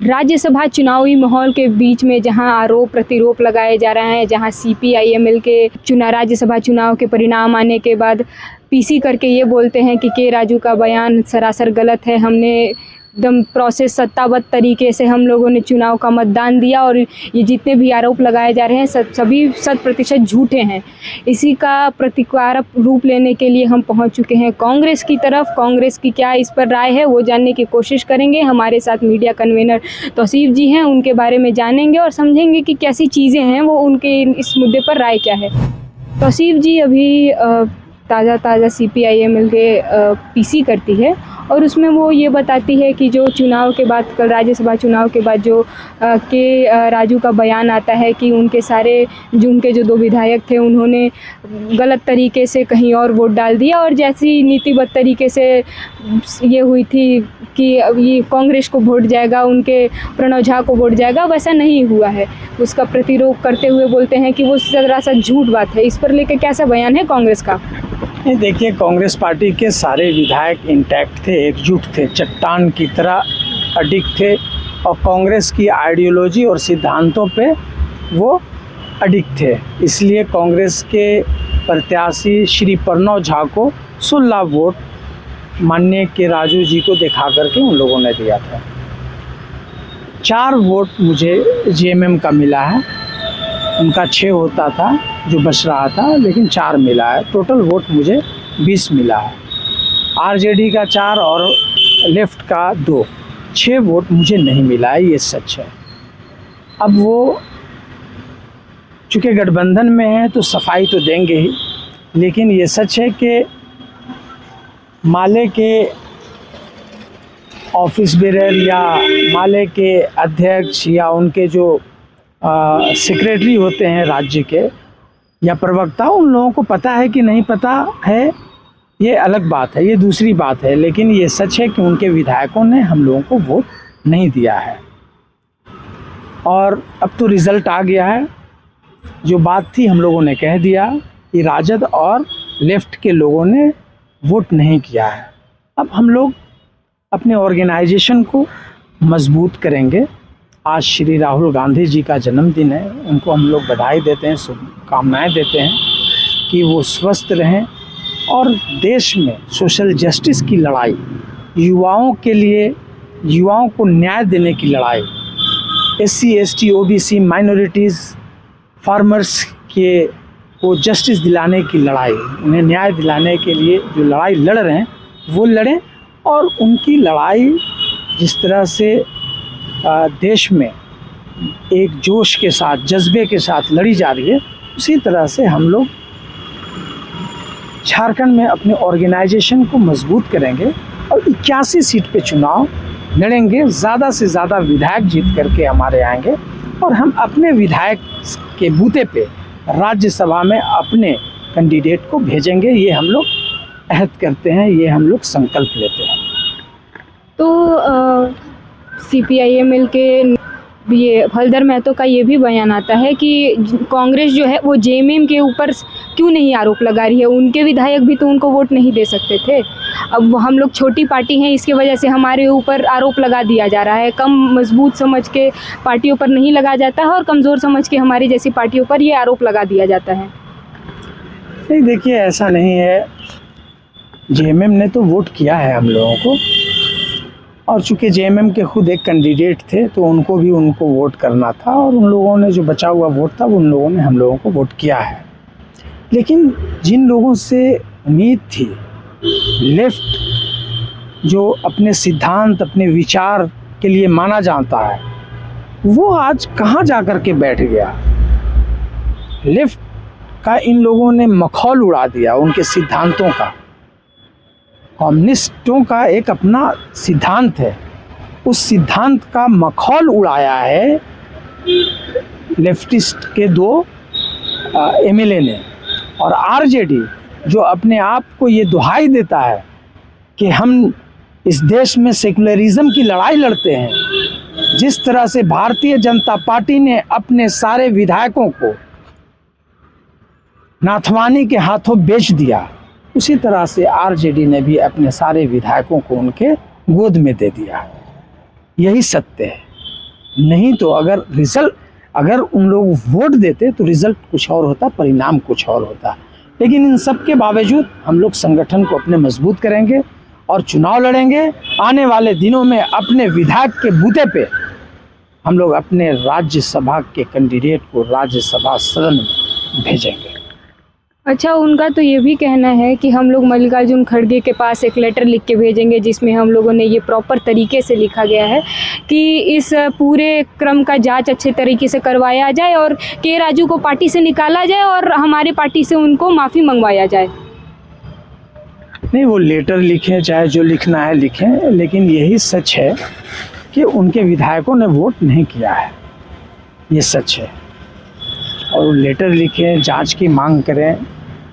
राज्यसभा चुनावी माहौल के बीच में जहां आरोप प्रतिरोप लगाए जा रहे हैं, जहां CPIML के राज्यसभा चुनाव के परिणाम आने के बाद PC करके ये बोलते हैं कि के राजू का बयान सरासर गलत है, हमने एकदम प्रोसेस सत्ताबद्ध तरीके से हम लोगों ने चुनाव का मतदान दिया और ये जितने भी आरोप लगाए जा रहे हैं सभी 100% झूठे हैं। इसी का प्रतिकारक रूप लेने के लिए हम पहुंच चुके हैं कांग्रेस की तरफ। कांग्रेस की क्या इस पर राय है वो जानने की कोशिश करेंगे। हमारे साथ मीडिया कन्वीनर तौसीफ जी हैं, उनके बारे में जानेंगे और समझेंगे कि कैसी चीज़ें हैं, वो उनके इस मुद्दे पर राय क्या है। तौसीफ जी, अभी ताज़ा CPIML के PC करती है और उसमें वो ये बताती है कि जो चुनाव के बाद, कल राज्यसभा चुनाव के बाद जो के राजू का बयान आता है कि उनके उनके जो 2 विधायक थे उन्होंने गलत तरीके से कहीं और वोट डाल दिया और जैसी नीतिबद्ध तरीके से ये हुई थी कि अब ये कांग्रेस को वोट जाएगा, उनके प्रणव झा को वोट जाएगा, वैसा नहीं हुआ है। उसका प्रतिरोध करते हुए बोलते हैं कि वो सरासर झूठ बात है। इस पर लेकर कैसा बयान है कांग्रेस का? नहीं, देखिए, कांग्रेस पार्टी के सारे विधायक इंटैक्ट थे, एकजुट थे, चट्टान की तरह अडिग थे और कांग्रेस की आइडियोलॉजी और सिद्धांतों पे वो अडिग थे। इसलिए कांग्रेस के प्रत्याशी श्री प्रणव झा को 16 वोट माननीय के राजू जी को दिखा करके उन लोगों ने दिया था। 4 वोट मुझे JMM का मिला है, उनका 6 होता था जो बच रहा था, लेकिन 4 मिला है। टोटल वोट मुझे 20 मिला है। RJD का 4 और लेफ्ट का 2, 6 वोट मुझे नहीं मिला है, ये सच है। अब वो चूँकि गठबंधन में है तो सफाई तो देंगे ही, लेकिन ये सच है कि माले के ऑफिस बेरर या माले के अध्यक्ष या उनके जो सेक्रेटरी होते हैं राज्य के या प्रवक्ता, उन लोगों को पता है कि नहीं पता है, ये अलग बात है, ये दूसरी बात है। लेकिन ये सच है कि उनके विधायकों ने हम लोगों को वोट नहीं दिया है और अब तो रिज़ल्ट आ गया है। जो बात थी हम लोगों ने कह दिया कि राजद और लेफ्ट के लोगों ने वोट नहीं किया है। अब हम लोग अपने ऑर्गेनाइजेशन को मजबूत करेंगे। आज श्री राहुल गांधी जी का जन्मदिन है, उनको हम लोग बधाई देते हैं, शुभकामनाएं देते हैं कि वो स्वस्थ रहें और देश में सोशल जस्टिस की लड़ाई, युवाओं के लिए, युवाओं को न्याय देने की लड़ाई, SC ST OBC minorities farmers के को जस्टिस दिलाने की लड़ाई, उन्हें न्याय दिलाने के लिए जो लड़ाई लड़ रहे हैं वो लड़ें। और उनकी लड़ाई जिस तरह से देश में एक जोश के साथ, जज्बे के साथ लड़ी जा रही है, उसी तरह से हम लोग झारखंड में अपने ऑर्गेनाइजेशन को मजबूत करेंगे और 81 सीट पे चुनाव लड़ेंगे। ज़्यादा से ज़्यादा विधायक जीत करके हमारे आएंगे और हम अपने विधायक के बूते पे राज्यसभा में अपने कैंडिडेट को भेजेंगे। ये हम लोग अहद करते हैं, ये हम लोग संकल्प लेते हैं। तो CPIML के ये हलधर महतो का ये भी बयान आता है कि कांग्रेस जो है वो JMM के ऊपर क्यों नहीं आरोप लगा रही है, उनके विधायक भी तो उनको वोट नहीं दे सकते थे। अब हम लोग छोटी पार्टी हैं, इसके वजह से हमारे ऊपर आरोप लगा दिया जा रहा है। कम मजबूत समझ के पार्टियों पर नहीं लगा जाता है और कमज़ोर समझ के हमारी जैसी पार्टियों पर ये आरोप लगा दिया जाता है। नहीं, देखिए, ऐसा नहीं है। JMM ने तो वोट किया है हम लोगों को और चूँकि JMM के खुद एक कैंडिडेट थे तो उनको वोट करना था और उन लोगों ने जो बचा हुआ वोट था उन लोगों ने हम लोगों को वोट किया है। लेकिन जिन लोगों से उम्मीद थी, लेफ्ट जो अपने सिद्धांत, अपने विचार के लिए माना जाता है, वो आज कहाँ जा कर के बैठ गया। लेफ्ट का इन लोगों ने मखौल उड़ा दिया, उनके सिद्धांतों का। कम्युनिस्टों का एक अपना सिद्धांत है, उस सिद्धांत का मखौल उड़ाया है लेफ्टिस्ट के 2 MLA ने। और RJD जो अपने आप को ये दुहाई देता है कि हम इस देश में सेकुलरिज्म की लड़ाई लड़ते हैं, जिस तरह से भारतीय जनता पार्टी ने अपने सारे विधायकों को नाथवानी के हाथों बेच दिया, उसी तरह से RJD ने भी अपने सारे विधायकों को उनके गोद में दे दिया। यही सत्य है। नहीं तो अगर उन लोग वोट देते तो रिजल्ट कुछ और होता, परिणाम कुछ और होता। लेकिन इन सब के बावजूद हम लोग संगठन को अपने मजबूत करेंगे और चुनाव लड़ेंगे। आने वाले दिनों में अपने विधायक के बूते पे हम लोग अपने राज्यसभा के कैंडिडेट को राज्यसभा सदन में भेजेंगे। अच्छा, उनका तो ये भी कहना है कि हम लोग मल्लिकार्जुन खड़गे के पास एक लेटर लिख के भेजेंगे जिसमें हम लोगों ने ये प्रॉपर तरीके से लिखा गया है कि इस पूरे क्रम का जांच अच्छे तरीके से करवाया जाए और के राजू को पार्टी से निकाला जाए और हमारे पार्टी से उनको माफ़ी मंगवाया जाए। नहीं, वो लेटर लिखें चाहे जो लिखना है लिखें, लेकिन यही सच है कि उनके विधायकों ने वोट नहीं किया है, ये सच है। और लेटर लिखें, जांच की मांग करें,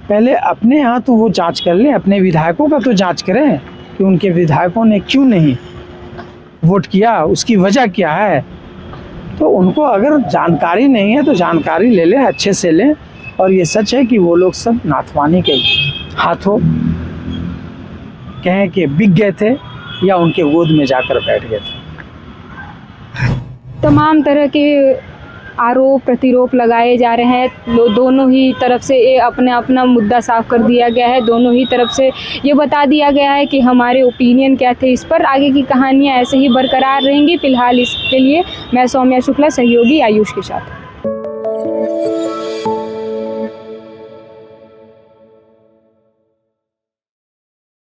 पहले अपने यहाँ तो वो जांच कर लें, अपने विधायकों का तो जांच करें कि उनके विधायकों ने क्यों नहीं वोट किया, उसकी वजह क्या है। तो उनको अगर जानकारी नहीं है तो जानकारी ले लें, अच्छे से लें। और ये सच है कि वो लोग सब नाथवानी के हाथों कहें कि बिक गए थे या उनके गोद में जाकर बैठ गए थे। तमाम तरह के आरोप प्रतिरोप लगाए जा रहे हैं। दोनों ही तरफ से ये अपना मुद्दा साफ कर दिया गया है। दोनों ही तरफ से ये बता दिया गया है कि हमारे ओपिनियन क्या थे इस पर। आगे की कहानियाँ ऐसे ही बरकरार रहेंगी। फिलहाल इसके लिए मैं सौम्या शुक्ला, सहयोगी आयुष के साथ।